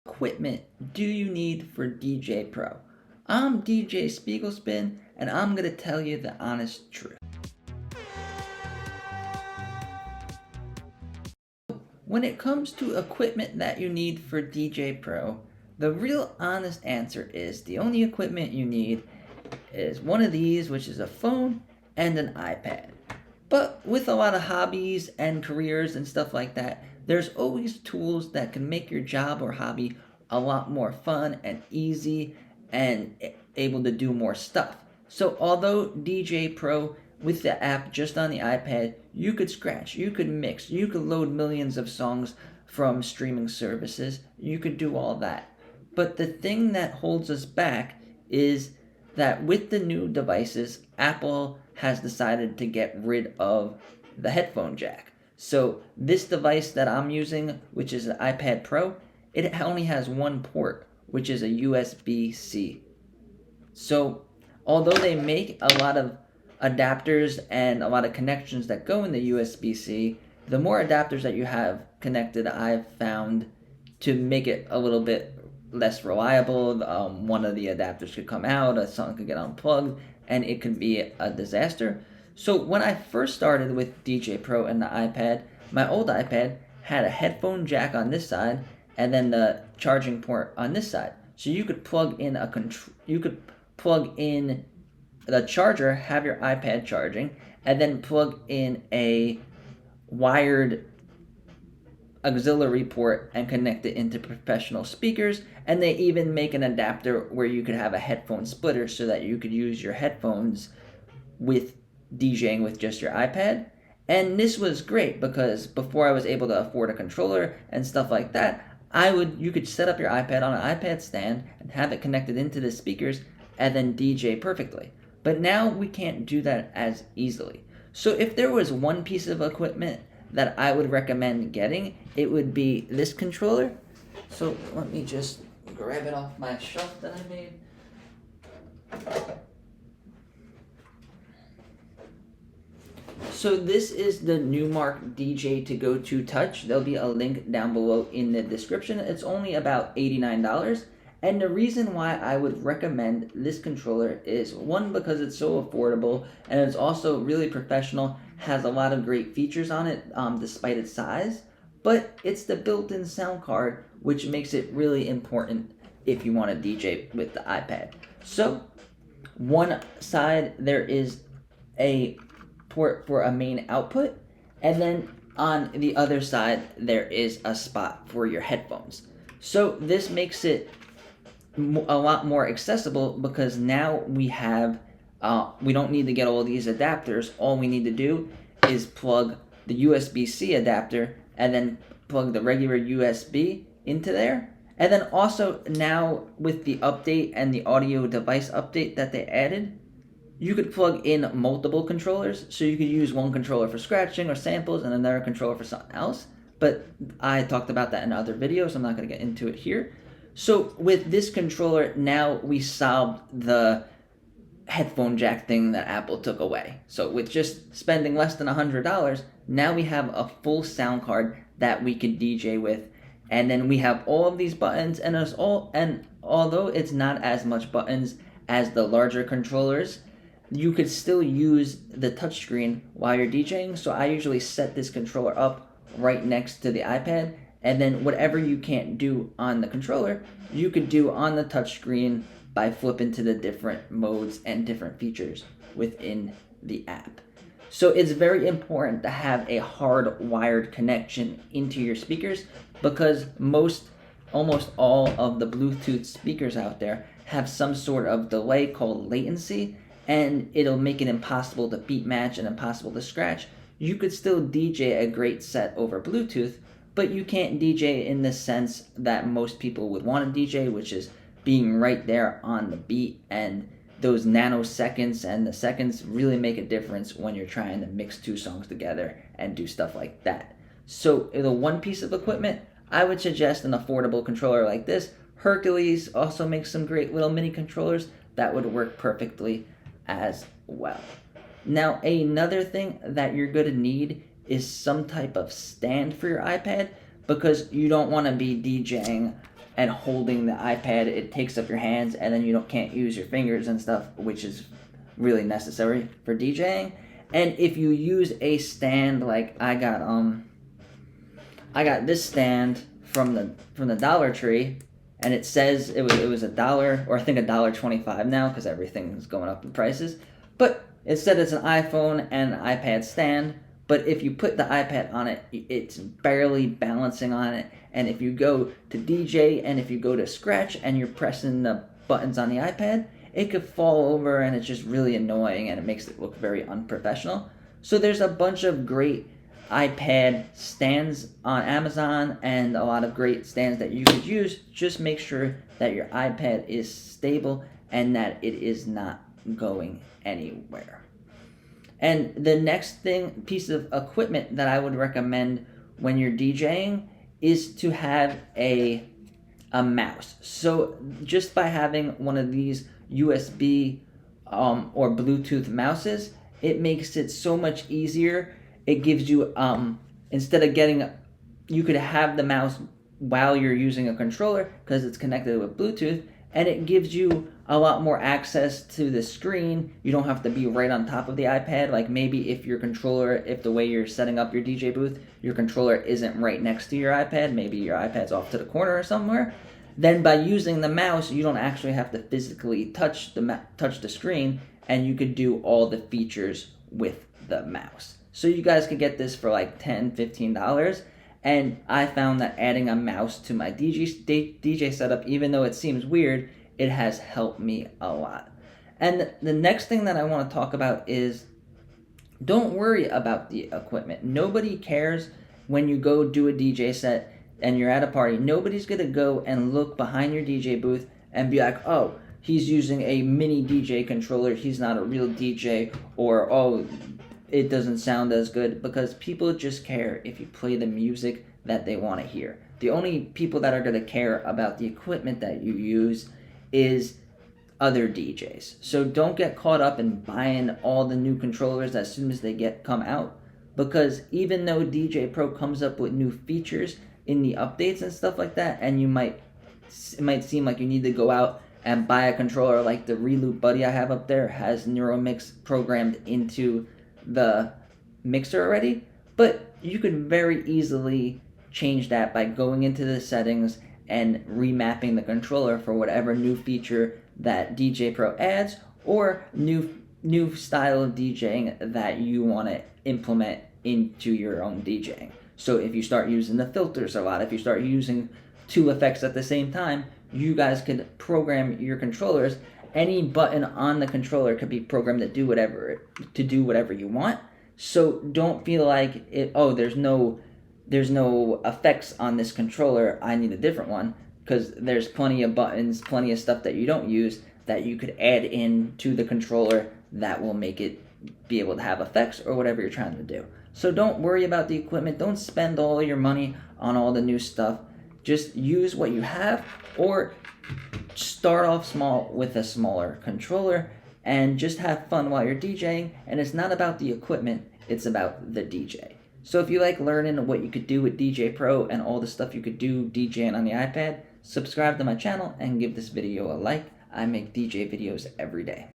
Equipment do you need for DJ Pro? I'm DJ Spiegelspin, and I'm going to tell you the honest truth. When it comes to equipment that you need for DJ Pro, the real honest answer is the only equipment you need is one of these, which is a phone and an iPad. But with a lot of hobbies and careers and stuff like that, there's always tools that can make your job or hobby a lot more fun and easy and able to do more stuff. So although DJ Pro with the app just on the iPad, you could scratch, you could mix, you could load millions of songs from streaming services, you could do all that. But the thing that holds us back is that with the new devices, Apple has decided to get rid of the headphone jack. So this device that I'm using, which is an iPad Pro, it only has one port, which is a USB-C. So although they make a lot of adapters and a lot of connections that go in the USB-C, the more adapters that you have connected, I've found to make it a little bit less reliable. One of the adapters could come out, or something could get unplugged, and it could be a disaster. So when I first started with DJ Pro and the iPad, my old iPad had a headphone jack on this side and then the charging port on this side. So you could plug in the charger, have your iPad charging, and then plug in a wired auxiliary port and connect it into professional speakers. And they even make an adapter where you could have a headphone splitter so that you could use your headphones with DJing with just your iPad. And this was great because before I was able to afford a controller and stuff like that, you could set up your iPad on an iPad stand and have it connected into the speakers and then DJ perfectly. But now we can't do that as easily. So if there was one piece of equipment that I would recommend getting, it would be this controller. So let me just grab it off my shelf that I made. So this is the Newmark Djay to Go To Touch. There'll be a link down below in the description. It's only about $89. And the reason why I would recommend this controller is, one, because it's so affordable, and it's also really professional, has a lot of great features on it despite its size, but it's the built-in sound card, which makes it really important if you want to DJ with the iPad. So one side there is a port for a main output, and then on the other side there is a spot for your headphones. So this makes it a lot more accessible because now we don't need to get all these adapters. All we need to do is plug the USB-C adapter and then plug the regular USB into there. And then also now with the update and the audio device update that they added, you could plug in multiple controllers. So you could use one controller for scratching or samples and another controller for something else. But I talked about that in other videos. I'm not going to get into it here. So with this controller, now we solved the headphone jack thing that Apple took away. So with just spending less than $100, now we have a full sound card that we could DJ with. And then we have all of these buttons, and although it's not as much buttons as the larger controllers, you could still use the touchscreen while you're DJing. So I usually set this controller up right next to the iPad, and then whatever you can't do on the controller, you could do on the touchscreen by flipping to the different modes and different features within the app. So it's very important to have a hard-wired connection into your speakers because almost all of the Bluetooth speakers out there have some sort of delay called latency, and it'll make it impossible to beat match and impossible to scratch. You could still DJ a great set over Bluetooth, but you can't DJ in the sense that most people would want to DJ, which is being right there on the beat, and those nanoseconds and the seconds really make a difference when you're trying to mix two songs together and do stuff like that. So the one piece of equipment, I would suggest an affordable controller like this. Hercules also makes some great little mini controllers that would work perfectly as well. Now another thing that you're going to need is some type of stand for your iPad, because you don't want to be DJing and holding the iPad. It takes up your hands, and then you can't use your fingers and stuff, which is really necessary for DJing. And if you use a stand, like I got this stand from the Dollar Tree, and it says it was $1, or I think $1.25 now, because everything's going up in prices. But it said it's an iPhone and an iPad stand. But if you put the iPad on it, it's barely balancing on it. And if you go to DJ and if you go to scratch and you're pressing the buttons on the iPad, it could fall over, and it's just really annoying, and it makes it look very unprofessional. So there's a bunch of great iPad stands on Amazon, and a lot of great stands that you could use. Just make sure that your iPad is stable and that it is not going anywhere. And the next piece of equipment that I would recommend when you're DJing is to have a mouse. So just by having one of these USB or Bluetooth mouses, it makes it so much easier. It gives you, instead of you could have the mouse while you're using a controller because it's connected with Bluetooth, and it gives you a lot more access to the screen. You don't have to be right on top of the iPad. Like maybe if the way you're setting up your DJ booth, your controller isn't right next to your iPad, maybe your iPad's off to the corner or somewhere, then by using the mouse, you don't actually have to physically touch the screen, and you could do all the features with the mouse. So you guys could get this for like $10, $15. And I found that adding a mouse to my DJ setup, even though it seems weird, it has helped me a lot. And the next thing that I want to talk about is, don't worry about the equipment. Nobody cares when you go do a DJ set and you're at a party. Nobody's going to go and look behind your DJ booth and be like, oh, he's using a mini DJ controller, he's not a real DJ, or oh, it doesn't sound as good, because people just care if you play the music that they want to hear. The only people that are going to care about the equipment that you use is other DJs. So don't get caught up in buying all the new controllers as soon as they come out, because even though DJ Pro comes up with new features in the updates and stuff like that, and it might seem like you need to go out and buy a controller, like the Reloop Buddy I have up there has NeuroMix programmed into the mixer already, but you could very easily change that by going into the settings and remapping the controller for whatever new feature that DJ Pro adds, or new style of DJing that you want to implement into your own DJing. So if you start using the filters a lot, if you start using 2 effects at the same time, you guys could program your controllers. Any button on the controller could be programmed to do whatever you want. So don't feel like there's no effects on this controller, I need a different one, because there's plenty of buttons, plenty of stuff that you don't use that you could add in to the controller that will make it be able to have effects or whatever you're trying to do. So don't worry about the equipment. Don't spend all your money on all the new stuff. Just use what you have, or start off small with a smaller controller and just have fun while you're DJing. And it's not about the equipment, it's about the DJ. So if you like learning what you could do with DJ Pro and all the stuff you could do DJing on the iPad, subscribe to my channel and give this video a like. I make DJ videos every day.